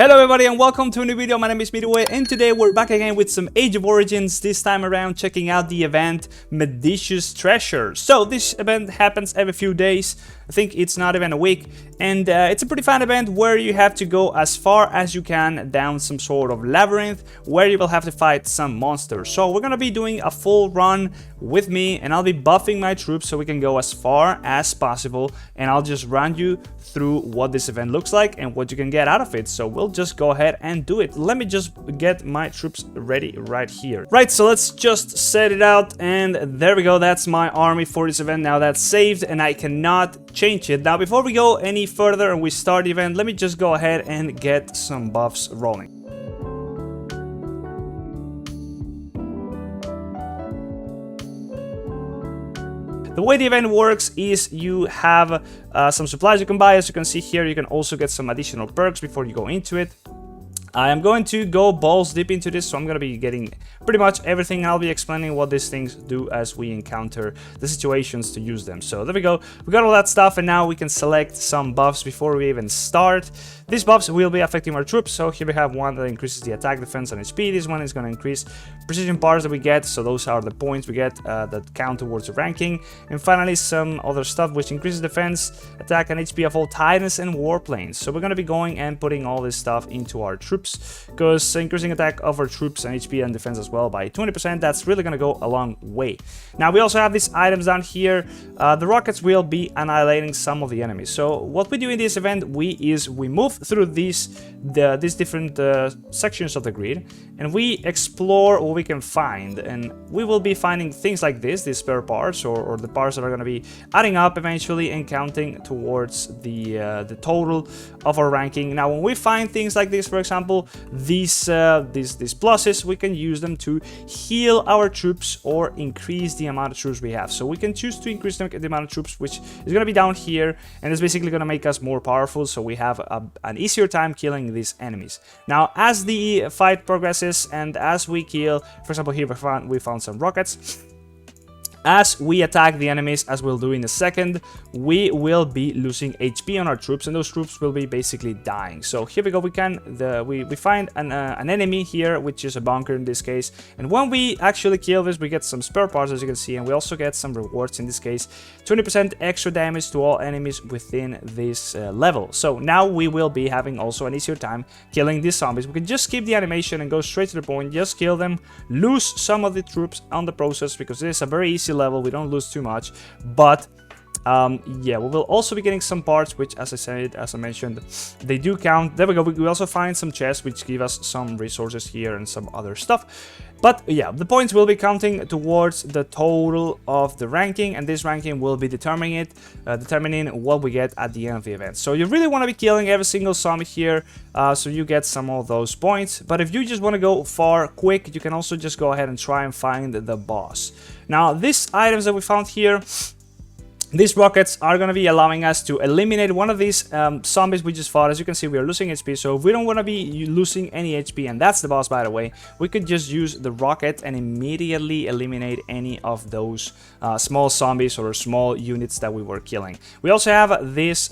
Hello everybody and welcome to a new video. My name is Medici and today we're back again with some Age of Origins, this time around checking out the event Medici's Treasure. So this event happens every few days, I think it's not even a week, and it's a pretty fun event where you have to go as far as you can down some sort of labyrinth where you will have to fight some monsters. So we're gonna be doing a full run with me and I'll be buffing my troops so we can go as far as possible, and I'll just run you through what this event looks like and what you can get out of it. So we'll just go ahead and do it. Let me just get my troops ready right here. Right, so let's just set it out, and there we go. That's my army for this event. Now that's saved and I cannot change it. Now before we go any further and we start the event, let me just go ahead and get some buffs rolling. The way the event works is you have some supplies you can buy. As you can see here, you can also get some additional perks before you go into it. I am going to go balls deep into this, so I'm going to be getting pretty much everything. I'll be explaining what these things do as we encounter the situations to use them. So there we go. We got all that stuff, and now we can select some buffs before we even start. These buffs will be affecting our troops. So here we have one that increases the attack, defense, and HP. This one is going to increase precision parts that we get. So those are the points we get that count towards the ranking. And finally, some other stuff which increases defense, attack, and HP of all titans and warplanes. So we're going to be going and putting all this stuff into our troops, because increasing attack of our troops and HP and defense as well by 20%, that's really going to go a long way. Now we also have these items down here. The rockets will be annihilating some of the enemies. So what we do in this event, we move through these different sections of the grid, and we explore what we can find, and we will be finding things like this, these spare parts, or the parts that are going to be adding up eventually and counting towards the total of our ranking. Now when we find things like this, for example, these pluses, we can use them to heal our troops or increase the amount of troops we have. So we can choose to increase the amount of troops, which is going to be down here, and it's basically going to make us more powerful, so we have an easier time killing these enemies. Now as the fight progresses and as we kill, for example here we found some rockets. As we attack the enemies, as we'll do in a second, we will be losing HP on our troops, and those troops will be basically dying. So here we go. We find an enemy here, which is a bunker in this case, and when we actually kill this, we get some spare parts, as you can see, and we also get some rewards. In this case, 20% extra damage to all enemies within this level. So now we will be having also an easier time killing these zombies. We can just skip the animation and go straight to the point, just kill them, lose some of the troops on the process, because this is a very easy level. We don't lose too much, but yeah, we will also be getting some parts, which, as I mentioned, they do count. There we go. We also find some chests which give us some resources here and some other stuff. But yeah, the points will be counting towards the total of the ranking, and this ranking will be determining what we get at the end of the event. So you really want to be killing every single zombie here, so you get some of those points. But if you just want to go far quick, you can also just go ahead and try and find the boss. Now these items that we found here, these rockets are going to be allowing us to eliminate one of these zombies we just fought. As you can see, we are losing HP, so if we don't want to be losing any HP, and that's the boss, by the way, we could just use the rocket and immediately eliminate any of those small zombies or small units that we were killing. We also have this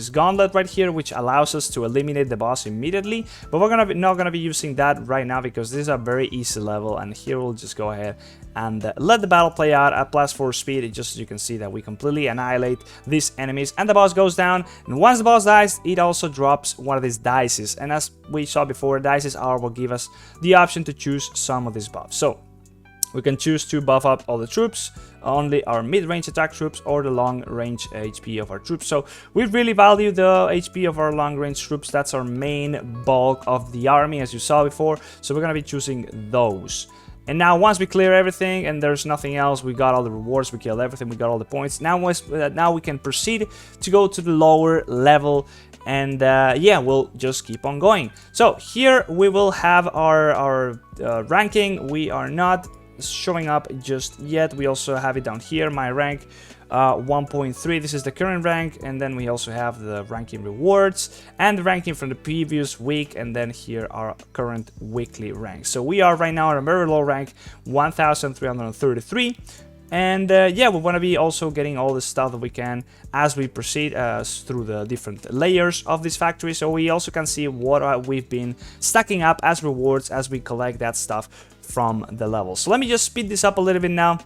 gauntlet right here, which allows us to eliminate the boss immediately, but we're not going to be using that right now because this is a very easy level, and here we'll just go ahead and let the battle play out at +4 speed. Just as you can see that we completely annihilate these enemies, and the boss goes down, and once the boss dies, it also drops one of these dices, and as we saw before, dices will give us the option to choose some of these buffs. So we can choose to buff up all the troops, only our mid-range attack troops, or the long-range HP of our troops. So we really value the HP of our long-range troops. That's our main bulk of the army, as you saw before, so we're going to be choosing those. And now once we clear everything and there's nothing else, we got all the rewards, we killed everything, we got all the points. Now we can proceed to go to the lower level, and yeah, we'll just keep on going. So here we will have our ranking. We are not showing up just yet. We also have it down here, my rank 1.3. This is the current rank, and then we also have the ranking rewards and the ranking from the previous week, and then here our current weekly rank. So we are right now at a very low rank, 1333. And yeah, we want to be also getting all the stuff that we can as we proceed through the different layers of this factory. So we also can see what we've been stacking up as rewards as we collect that stuff from the level. So let me just speed this up a little bit now.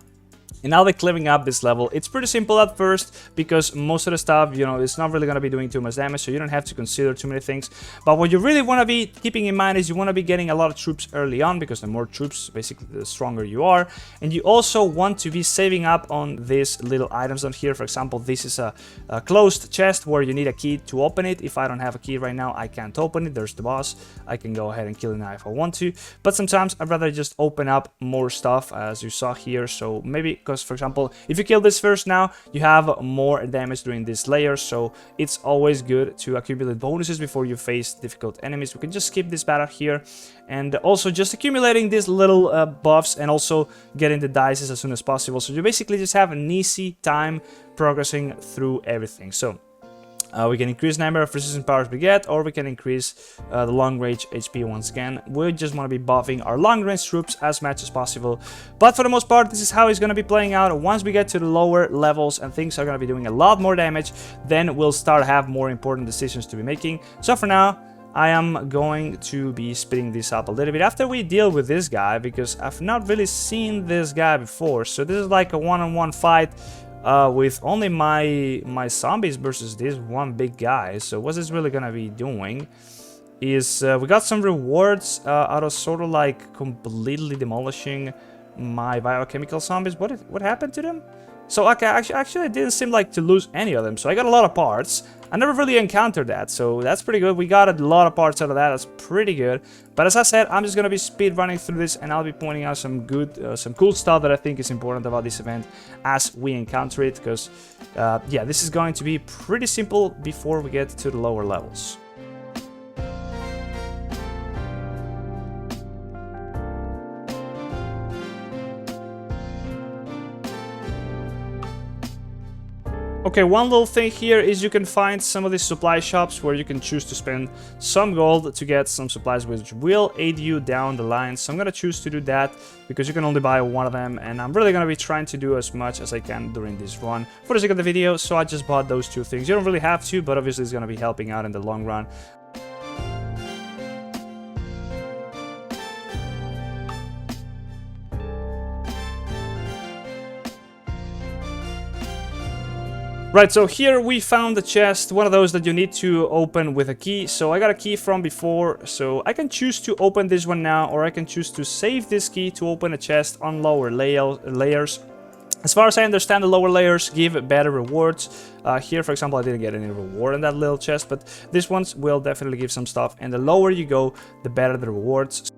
And now that clearing up this level, it's pretty simple at first because most of the stuff, you know, it's not really going to be doing too much damage, so you don't have to consider too many things. But what you really want to be keeping in mind is you want to be getting a lot of troops early on, because the more troops, basically, the stronger you are. And you also want to be saving up on these little items on here. For example, this is a closed chest where you need a key to open it. If I don't have a key right now, I can't open it. There's the boss. I can go ahead and kill it now if I want to. But sometimes I'd rather just open up more stuff, as you saw here. So maybe, because for example, if you kill this first now, you have more damage during this layer, so it's always good to accumulate bonuses before you face difficult enemies. We can just skip this battle here, and also just accumulating these little buffs and also getting the dices as soon as possible. So you basically just have an easy time progressing through everything. So we can increase the number of resistance powers we get, or we can increase the long range HP once again. We just want to be buffing our long range troops as much as possible. But for the most part, this is how it's going to be playing out. Once we get to the lower levels and things are going to be doing a lot more damage, then we'll start to have more important decisions to be making. So for now, I am going to be speeding this up a little bit after we deal with this guy, because I've not really seen this guy before. So this is like a one-on-one fight with only my zombies versus this one big guy. So what this really gonna be doing is we got some rewards out of sort of like completely demolishing my biochemical zombies. What happened to them? So okay, actually I didn't seem like to lose any of them, so I got a lot of parts. I never really encountered that, so that's pretty good. We got a lot of parts out of that. That's pretty good. But as I said, I'm just gonna be speed running through this, and I'll be pointing out some good, some cool stuff that I think is important about this event as we encounter it. Because yeah, this is going to be pretty simple before we get to the lower levels. Okay, one little thing here is you can find some of these supply shops where you can choose to spend some gold to get some supplies which will aid you down the line. So I'm gonna choose to do that because you can only buy one of them, and I'm really gonna be trying to do as much as I can during this run for the sake of the video. So I just bought those two things. You don't really have to, but obviously it's gonna be helping out in the long run. Right, so here we found the chest, one of those that you need to open with a key. So I got a key from before, so I can choose to open this one now, or I can choose to save this key to open a chest on lower layers. As far as I understand, the lower layers give better rewards. Here, for example, I didn't get any reward in that little chest, but these ones will definitely give some stuff. And the lower you go, the better the rewards.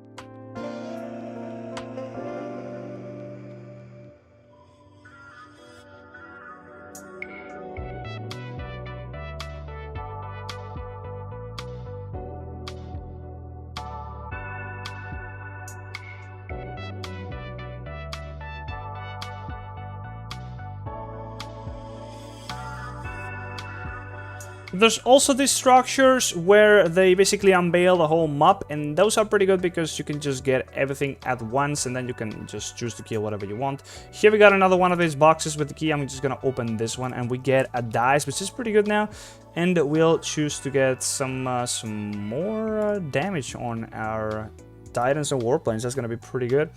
There's also these structures where they basically unveil the whole map, and those are pretty good because you can just get everything at once, and then you can just choose to kill whatever you want. Here we got another one of these boxes with the key. I'm just gonna open this one, and we get a dice, which is pretty good now. And we'll choose to get some more damage on our Titans and Warplanes. That's gonna be pretty good,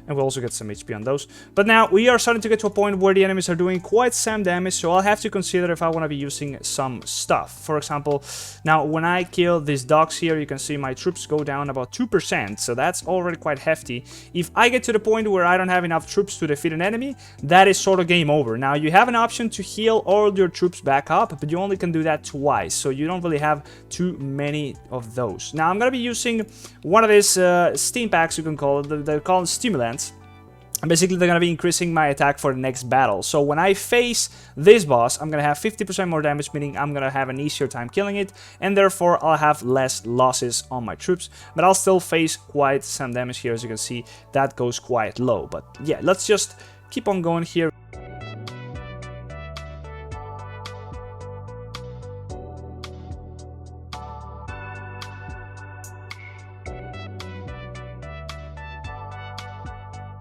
and we'll also get some HP on those. But now we are starting to get to a point where the enemies are doing quite some damage, so I'll have to consider if I want to be using some stuff. For example, now when I kill these dogs here, you can see my troops go down about 2%, so that's already quite hefty. If I get to the point where I don't have enough troops to defeat an enemy, that is sort of game over. Now you have an option to heal all your troops back up, but you only can do that twice, so you don't really have too many of those. Now I'm gonna be using one of these steam packs, you can call it. They're called stimulants, and basically they're gonna be increasing my attack for the next battle. So when I face this boss, I'm gonna have 50% more damage, meaning I'm gonna have an easier time killing it, and therefore I'll have less losses on my troops, but I'll still face quite some damage here. As you can see, that goes quite low. But yeah, let's just keep on going here.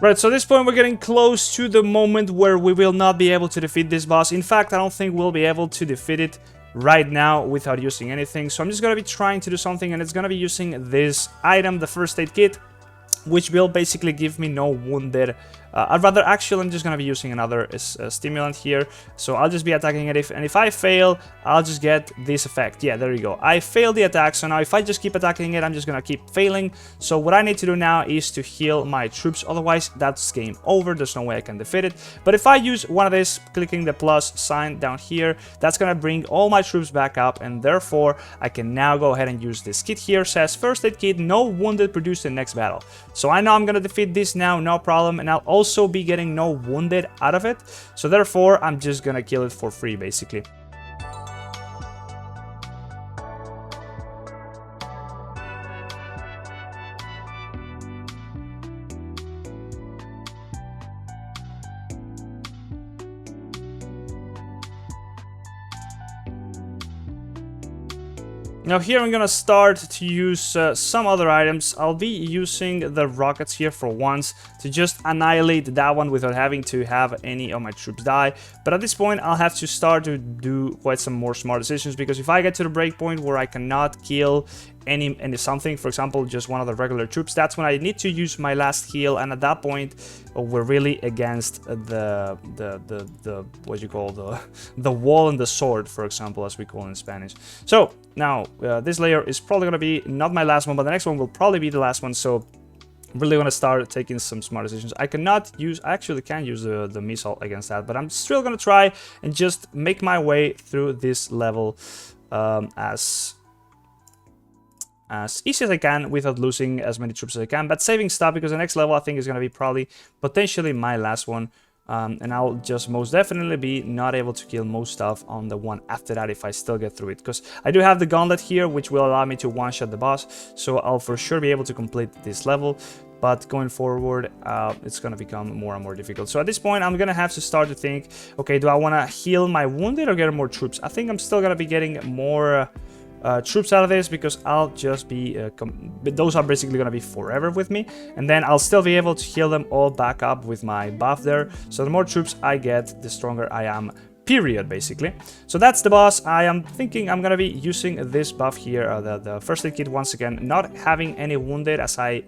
Right, so at this point we're getting close to the moment where we will not be able to defeat this boss. In fact, I don't think we'll be able to defeat it right now without using anything. So I'm just going to be trying to do something, and it's going to be using this item, the first aid kit, which will basically give me no wounded. I'd rather, actually, I'm just going to be using another stimulant here. So I'll just be attacking it, and if I fail, I'll just get this effect. Yeah, there you go. I failed the attack, so now if I just keep attacking it, I'm just going to keep failing. So what I need to do now is to heal my troops, otherwise that's game over. There's no way I can defeat it. But if I use one of this, clicking the plus sign down here, that's going to bring all my troops back up, and therefore I can now go ahead and use this kit here. Says first aid kit, no wounded produced in next battle. So I know I'm going to defeat this now, no problem, and I'll also be getting no wounded out of it. So therefore, I'm just going to kill it for free, basically. Now here I'm gonna start to use some other items. I'll be using the rockets here for once to just annihilate that one without having to have any of my troops die. But at this point I'll have to start to do quite some more smart decisions, because if I get to the breakpoint where I cannot kill any something, for example just one of the regular troops, that's when I need to use my last heal, and at that point we're really against the what you call the wall and the sword, for example, as we call it in Spanish. So now this layer is probably gonna be not my last one, but the next one will probably be the last one. So I'm really gonna start taking some smart decisions. I cannot use, I actually can use the missile against that, but I'm still gonna try and just make my way through this level as easy as I can without losing as many troops as I can, but saving stuff, because the next level I think is going to be probably potentially my last one, and I'll just most definitely be not able to kill most stuff on the one after that if I still get through it, because I do have the gauntlet here which will allow me to one-shot the boss, so I'll for sure be able to complete this level. But going forward, it's going to become more and more difficult. So at this point, I'm going to have to start to think, okay, do I want to heal my wounded or get more troops? I think I'm still going to be getting more troops out of this, because I'll just be those are basically gonna be forever with me, and then I'll still be able to heal them all back up with my buff there. So the more troops I get, the stronger I am, period, basically. So that's the boss. I am thinking I'm gonna be using this buff here, the first aid kit once again, not having any wounded as I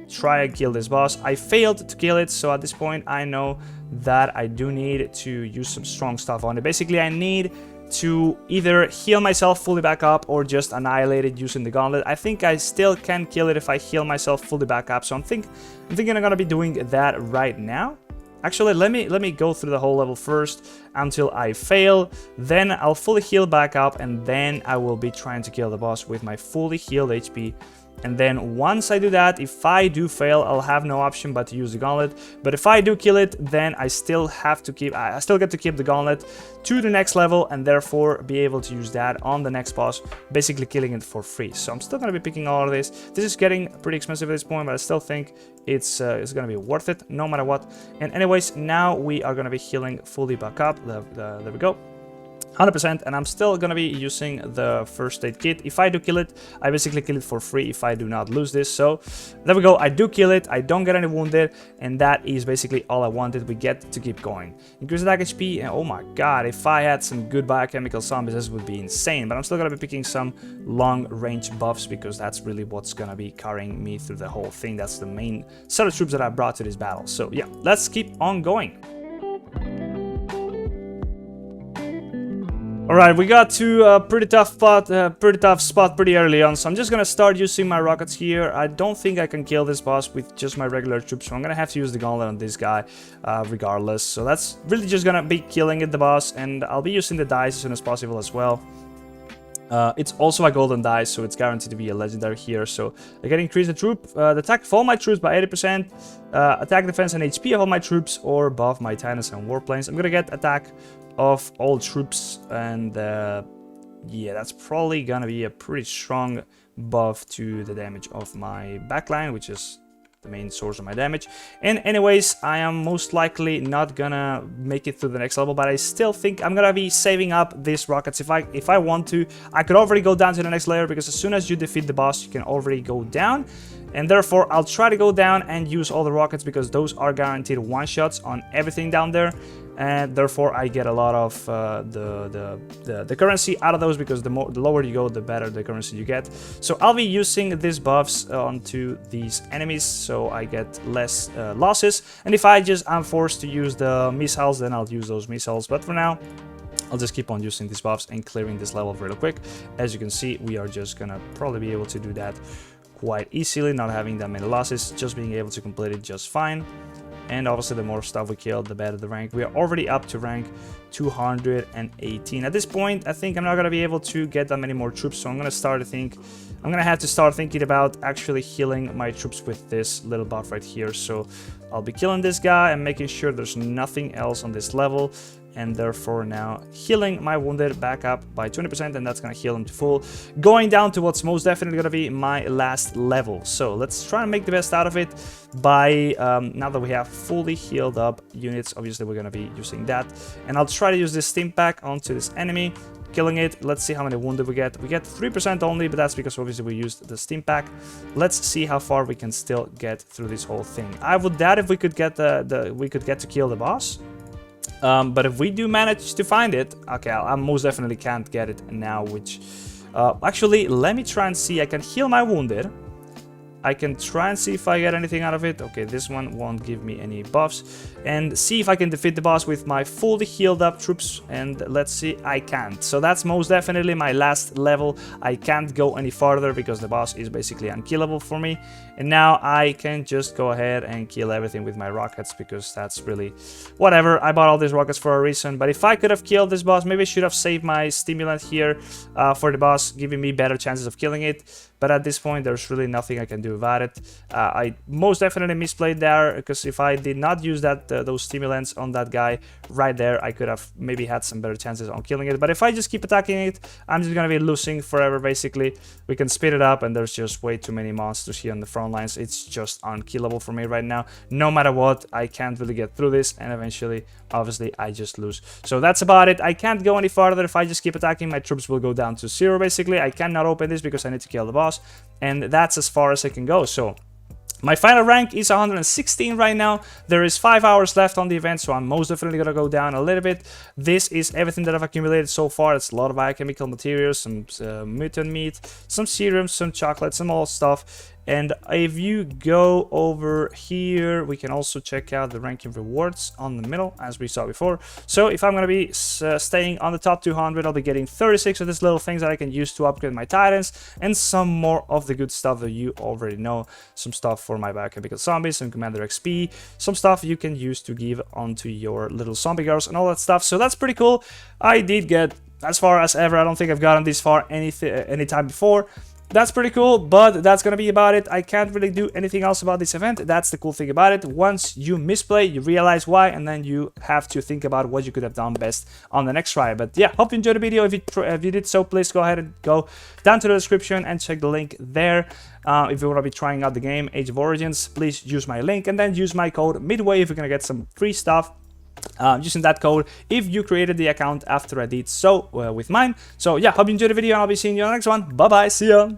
try and kill this boss. I failed to kill it, so at this point I know that I do need to use some strong stuff on it. Basically I need to either heal myself fully back up or just annihilate it using the gauntlet. I think I still can kill it if I heal myself fully back up, so I'm thinking I'm gonna be doing that right now. Actually, let me go through the whole level first until I fail, then I'll fully heal back up, and then I will be trying to kill the boss with my fully healed HP. And then once I do that, if I do fail, I'll have no option but to use the gauntlet. But if I do kill it, then I still get to keep the gauntlet to the next level, and therefore be able to use that on the next boss, basically killing it for free. So I'm still going to be picking all of this. This is getting pretty expensive at this point, but I still think it's going to be worth it no matter what. And anyways, now we are going to be healing fully back up. There we go. 100%, and I'm still gonna be using the first aid kit. If I do kill it, I basically kill it for free if I do not lose this. So there we go, I do kill it, I don't get any wounded, and that is basically all I wanted. We get to keep going. Increase attack HP, and oh my god, if I had some good biochemical zombies, this would be insane. But I'm still gonna be picking some long range buffs, because that's really what's gonna be carrying me through the whole thing. That's the main set of troops that I brought to this battle. So yeah, let's keep on going. Alright, we got to a pretty tough spot pretty early on, so I'm just gonna start using my rockets here. I don't think I can kill this boss with just my regular troops, so I'm gonna have to use the gauntlet on this guy regardless. So that's really just gonna be killing it, the boss, and I'll be using the dice as soon as possible as well. It's also a golden dice, so it's guaranteed to be a legendary here. So I can increase the attack of all my troops by 80%, attack, defense, and HP of all my troops, or buff my Titans and Warplanes. I'm gonna get attack of all troops, and yeah, that's probably gonna be a pretty strong buff to the damage of my backline, which is the main source of my damage. And anyways, I am most likely not gonna make it through the next level, but I still think I'm gonna be saving up these rockets. If I want to, I could already go down to the next layer, because as soon as you defeat the boss, you can already go down. and therefore I'll try to go down and use all the rockets because those are guaranteed one-shots on everything down there, and therefore I get a lot of the currency out of those, because the lower you go, the better the currency you get. So I'll be using these buffs onto these enemies so I get less losses, and if I'm forced to use the missiles, then I'll use those missiles, but for now I'll just keep on using these buffs and clearing this level real quick. As you can see, we are just gonna probably be able to do that quite easily, not having that many losses, just being able to complete it just fine. And obviously the more stuff we kill, the better the rank. We are already up to rank 218. At this point, I think I'm not gonna be able to get that many more troops, so I'm gonna have to start thinking about actually healing my troops with this little buff right here. So I'll be killing this guy and making sure there's nothing else on this level, and therefore now healing my wounded back up by 20%, and that's gonna heal him to full, going down to what's most definitely gonna be my last level. So let's try and make the best out of it by now that we have fully healed up units. Obviously we're gonna be using that, and I'll try to use this stim pack onto this enemy, killing it. Let's see how many wounded we get. We get 3% only, but that's because obviously we used the stim pack. Let's see how far we can still get through this whole thing. I would doubt if we could get to kill the boss. But if we do manage to find it, okay, I most definitely can't get it now, which... actually, let me try and see. I can heal my wounded. I can try and see if I get anything out of it. Okay, this one won't give me any buffs. And see if I can defeat the boss with my fully healed up troops. And let's see, I can't. So that's most definitely my last level. I can't go any farther because the boss is basically unkillable for me. And now I can just go ahead and kill everything with my rockets, because that's really whatever. I bought all these rockets for a reason. But if I could have killed this boss, maybe I should have saved my stimulant here for the boss, giving me better chances of killing it. But at this point, there's really nothing I can do about it. I most definitely misplayed there, because if I did not use those stimulants on that guy right there, I could have maybe had some better chances on killing it. But if I just keep attacking it, I'm just gonna be losing forever, basically. We can speed it up, and there's just way too many monsters here on the front lines. It's just unkillable for me right now. No matter what, I can't really get through this, and eventually, obviously, I just lose. So that's about it. I can't go any farther. If I just keep attacking, my troops will go down to 0, basically. I cannot open this because I need to kill the boss, and that's as far as I can go. So my final rank is 116 right now. There is 5 hours left on the event, so I'm most definitely gonna go down a little bit. This is everything that I've accumulated so far. It's a lot of biochemical materials, some mutant meat, some serums, some chocolate, some all stuff. And if you go over here, we can also check out the ranking rewards on the middle, as we saw before. So if I'm going to be staying on the top 200, I'll be getting 36 of these little things that I can use to upgrade my titans, and some more of the good stuff that you already know. Some stuff for my biochemical zombies, some commander XP, some stuff you can use to give onto your little zombie girls and all that stuff. So that's pretty cool. I did get as far as ever. I don't think I've gotten this far any time before. That's pretty cool, but that's gonna be about it. I can't really do anything else about this event. That's the cool thing about it. Once you misplay, you realize why, and then you have to think about what you could have done best on the next try. But yeah, hope you enjoyed the video. If you did so, please go ahead and go down to the description and check the link there. If you want to be trying out the game, Age of Origins, please use my link, and then use my code Midway if you're gonna get some free stuff. Using that code if you created the account after I did so with mine. So yeah, hope you enjoyed the video, and I'll be seeing you on the next one. Bye bye, see ya.